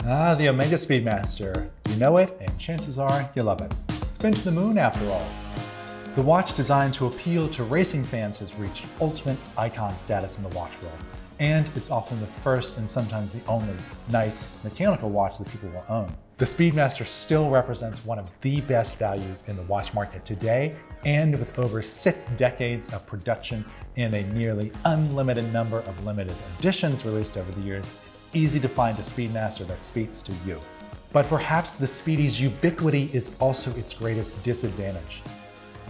The Omega Speedmaster. You know it, and chances are you love it. It's been to the moon after all. The watch designed to appeal to racing fans has reached ultimate icon status in the watch world. And it's often the first and sometimes the only nice mechanical watch that people will own. The Speedmaster still represents one of the best values in the watch market today, and with over 6 decades of production and a nearly unlimited number of limited editions released over the years, it's easy to find a Speedmaster that speaks to you. But perhaps the Speedy's ubiquity is also its greatest disadvantage.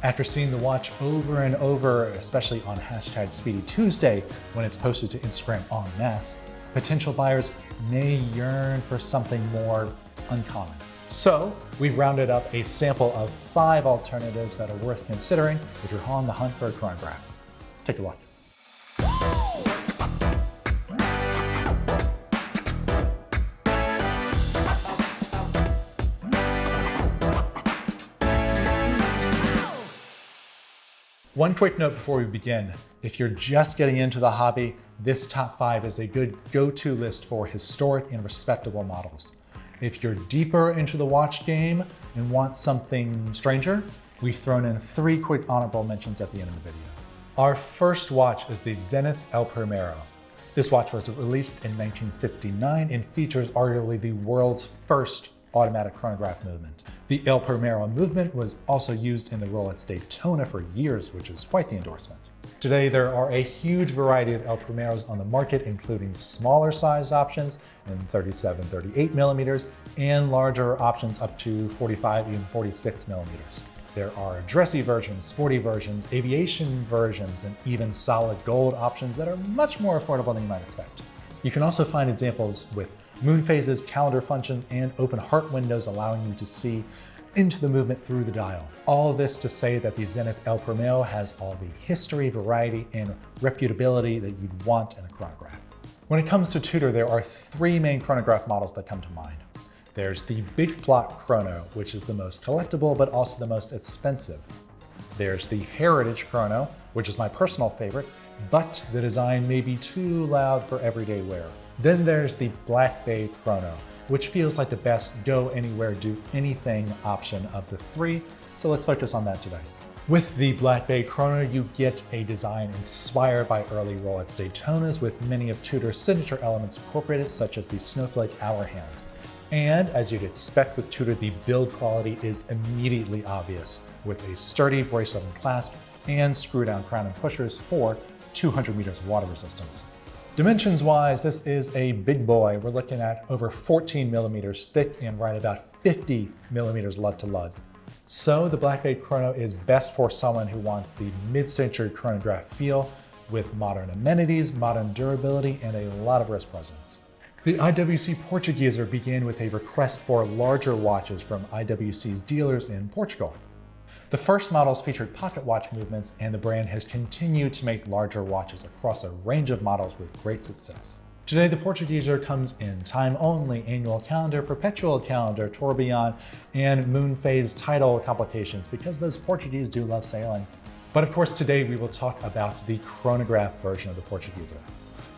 After seeing the watch over and over, especially on #SpeedyTuesday when it's posted to Instagram en masse, potential buyers may yearn for something more uncommon. So we've rounded up a sample of 5 alternatives that are worth considering if you're on the hunt for a chronograph. Let's take a look. One quick note before we begin. If you're just getting into the hobby, this top 5 is a good go-to list for historic and respectable models. If you're deeper into the watch game and want something stranger, we've thrown in 3 quick honorable mentions at the end of the video. Our first watch is the Zenith el Primero. This watch was released in 1969 and features arguably the world's first automatic chronograph movement. The El Primero movement was also used in the Rolex Daytona for years, which is quite the endorsement. Today, there are a huge variety of El Primeros on the market, including smaller size options in 37, 38 millimeters, and larger options up to 45, even 46 millimeters. There are dressy versions, sporty versions, aviation versions, and even solid gold options that are much more affordable than you might expect. You can also find examples with moon phases, calendar functions, and open heart windows allowing you to see into the movement through the dial. All this to say that the Zenith el Primero has all the history, variety, and reputability that you'd want in a chronograph. When it comes to Tudor, there are 3 main chronograph models that come to mind. There's the big block Chrono, which is the most collectible but also the most expensive. There's the Heritage Chrono, which is my personal favorite, but the design may be too loud for everyday wear. Then there's the Black Bay Chrono, which feels like the best go anywhere, do anything option of the 3, so let's focus on that today. With the Black Bay Chrono, you get a design inspired by early Rolex Daytonas with many of Tudor's signature elements incorporated, such as the snowflake hour hand. And as you'd expect with Tudor, the build quality is immediately obvious, with a sturdy bracelet and clasp and screw-down crown and pushers for 200 meters water resistance. Dimensions-wise, this is a big boy. We're looking at over 14 millimeters thick and right about 50 millimeters lug to lug. So the Black Bay Chrono is best for someone who wants the mid-century chronograph feel with modern amenities, modern durability, and a lot of wrist presence. The IWC Portugieser began with a request for larger watches from IWC's dealers in Portugal. The first models featured pocket watch movements, and the brand has continued to make larger watches across a range of models with great success. Today, the Portugieser comes in time-only, annual calendar, perpetual calendar, tourbillon, and moon phase tidal complications because those Portuguese do love sailing. But of course, today we will talk about the chronograph version of the Portugieser.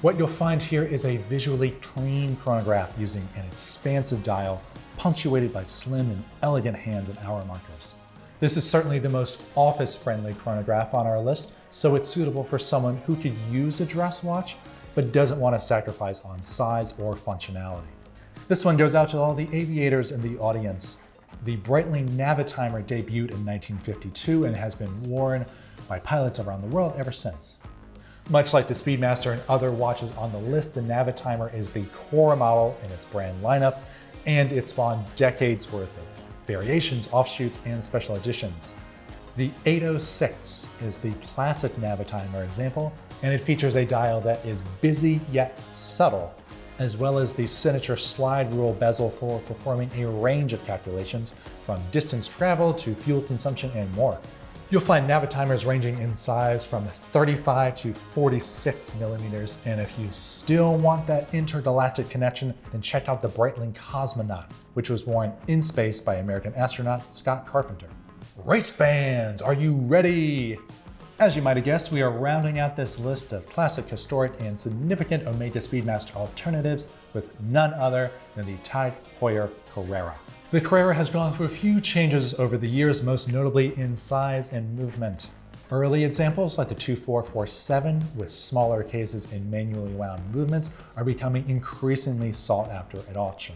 What you'll find here is a visually clean chronograph using an expansive dial, punctuated by slim and elegant hands and hour markers. This is certainly the most office-friendly chronograph on our list, so it's suitable for someone who could use a dress watch, but doesn't want to sacrifice on size or functionality. This one goes out to all the aviators in the audience. The Breitling Navitimer debuted in 1952 and has been worn by pilots around the world ever since. Much like the Speedmaster and other watches on the list, the Navitimer is the core model in its brand lineup, and it spawned decades worth of variations, offshoots, and special editions. The 806 is the classic Navitimer example, and it features a dial that is busy yet subtle, as well as the signature slide rule bezel for performing a range of calculations from distance travel to fuel consumption and more. You'll find Navitimers ranging in size from 35 to 46 millimeters, and if you still want that intergalactic connection, then check out the Breitling Cosmonaut, which was worn in space by American astronaut Scott Carpenter. Race fans, are you ready? As you might have guessed, we are rounding out this list of classic, historic, and significant Omega Speedmaster alternatives with none other than the Heuer Carrera. The Carrera has gone through a few changes over the years, most notably in size and movement. Early examples like the 2447 with smaller cases and manually wound movements are becoming increasingly sought after at auction.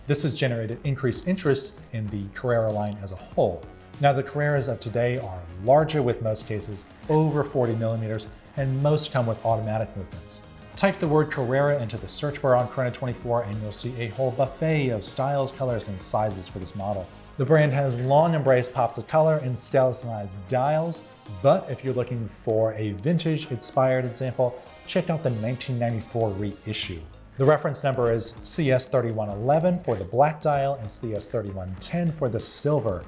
This has generated increased interest in the Carrera line as a whole. Now the Carreras of today are larger with most cases over 40 millimeters, and most come with automatic movements. Type the word Carrera into the search bar on Chrono 24 and you'll see a whole buffet of styles, colors, and sizes for this model. The brand has long embraced pops of color and skeletonized dials, but if you're looking for a vintage-inspired example, check out the 1994 reissue. The reference number is CS3111 for the black dial and CS3110 for the silver.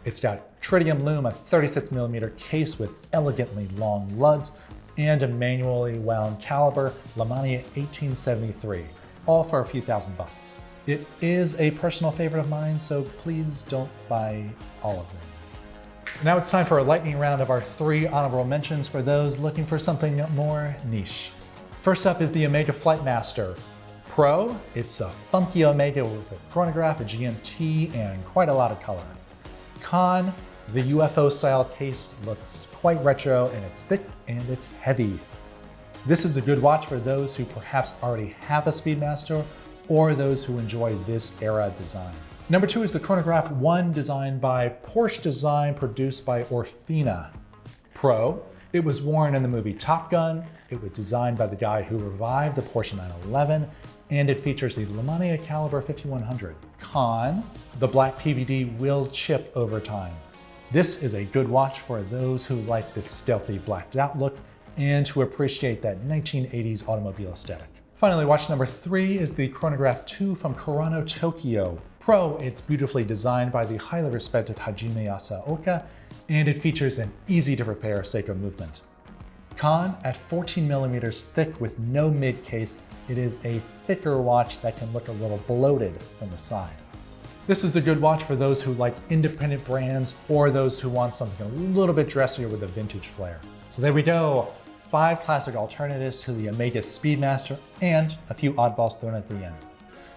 It's got tritium loom, a 36mm case with elegantly long lugs, and a manually wound caliber Lemania 1873, all for a few $1,000s. It is a personal favorite of mine, so please don't buy all of them. Now it's time for a lightning round of our 3 honorable mentions for those looking for something more niche. First up is the Omega Flightmaster Pro. It's a funky Omega with a chronograph, a GMT, and quite a lot of color. Con, the UFO style case looks quite retro, and it's thick and it's heavy. This is a good watch for those who perhaps already have a Speedmaster or those who enjoy this era design. Number 2 is the Chronograph 1, designed by Porsche Design, produced by Orfina. Pro, it was worn in the movie Top Gun, it was designed by the guy who revived the Porsche 911, and it features the Lemania caliber 5100. Con, the black PVD will chip over time. This is a good watch for those who like this stealthy blacked out look and who appreciate that 1980s automobile aesthetic. Finally, watch number 3 is the Chronograph 2 from Kurono Tokyo. Pro, it's beautifully designed by the highly respected Hajime Asaoka, and it features an easy to repair Seiko movement. Con, at 14 millimeters thick with no mid case, it is a thicker watch that can look a little bloated from the side. This is a good watch for those who like independent brands or those who want something a little bit dressier with a vintage flair. So there we go, 5 classic alternatives to the Omega Speedmaster and a few oddballs thrown at the end.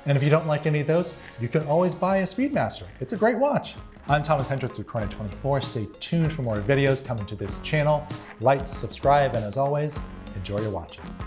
And if you don't like any of those, you can always buy a Speedmaster. It's a great watch. I'm Thomas Hendricks with Chrono 24. Stay tuned for more videos coming to this channel. Like, subscribe, and as always, enjoy your watches.